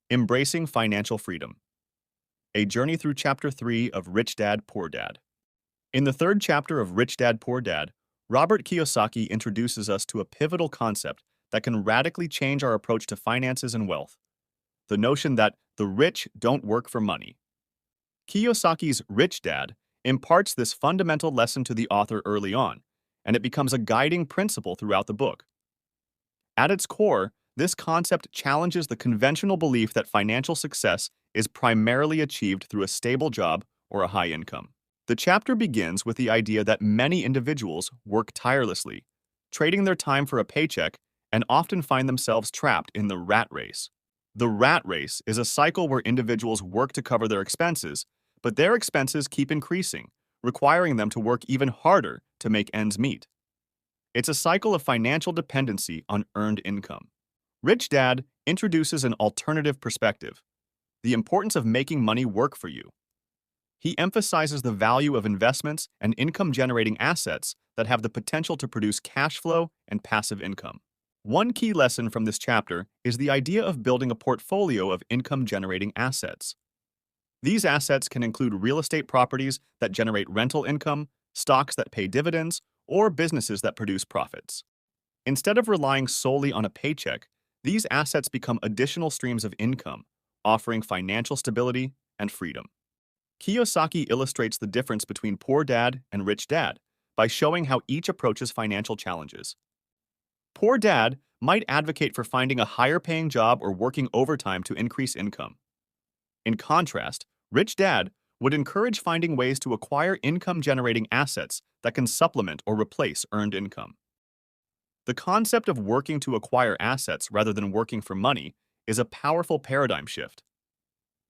Embracing Financial Freedom, a journey through Chapter 3 of Rich Dad, Poor Dad. In the third chapter of Rich Dad, Poor Dad, Robert Kiyosaki introduces us to a pivotal concept that can radically change our approach to finances and wealth: the notion that the rich don't work for money. Kiyosaki's Rich Dad imparts this fundamental lesson to the author early on, and it becomes a guiding principle throughout the book. At its core, this concept challenges the conventional belief that financial success is primarily achieved through a stable job or a high income. The chapter begins with the idea that many individuals work tirelessly, trading their time for a paycheck, and often find themselves trapped in the rat race. The rat race is a cycle where individuals work to cover their expenses, but their expenses keep increasing, requiring them to work even harder to make ends meet. It's a cycle of financial dependency on earned income. Rich Dad introduces an alternative perspective: the importance of making money work for you. He emphasizes the value of investments and income-generating assets that have the potential to produce cash flow and passive income. One key lesson from this chapter is the idea of building a portfolio of income-generating assets. These assets can include real estate properties that generate rental income, stocks that pay dividends, or businesses that produce profits. Instead of relying solely on a paycheck, these assets become additional streams of income, offering financial stability and freedom. Kiyosaki illustrates the difference between Poor Dad and Rich Dad by showing how each approaches financial challenges. Poor Dad might advocate for finding a higher-paying job or working overtime to increase income. In contrast, Rich Dad would encourage finding ways to acquire income-generating assets that can supplement or replace earned income. The concept of working to acquire assets rather than working for money is a powerful paradigm shift.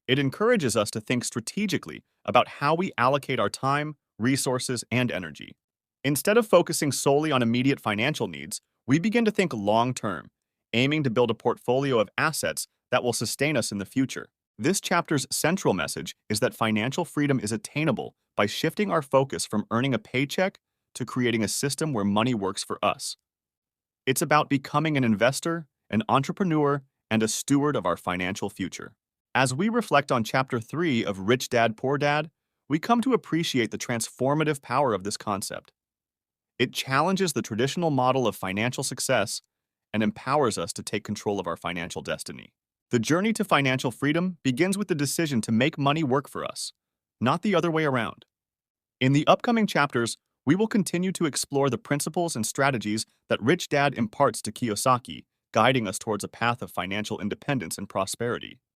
It encourages us to think strategically about how we allocate our time, resources, and energy. Instead of focusing solely on immediate financial needs, we begin to think long-term, aiming to build a portfolio of assets that will sustain us in the future. This chapter's central message is that financial freedom is attainable by shifting our focus from earning a paycheck to creating a system where money works for us. It's about becoming an investor, an entrepreneur, and a steward of our financial future. As we reflect on Chapter 3 of Rich Dad, Poor Dad, we come to appreciate the transformative power of this concept. It challenges the traditional model of financial success and empowers us to take control of our financial destiny. The journey to financial freedom begins with the decision to make money work for us, not the other way around. In the upcoming chapters, we will continue to explore the principles and strategies that Rich Dad imparts to Kiyosaki, guiding us towards a path of financial independence and prosperity.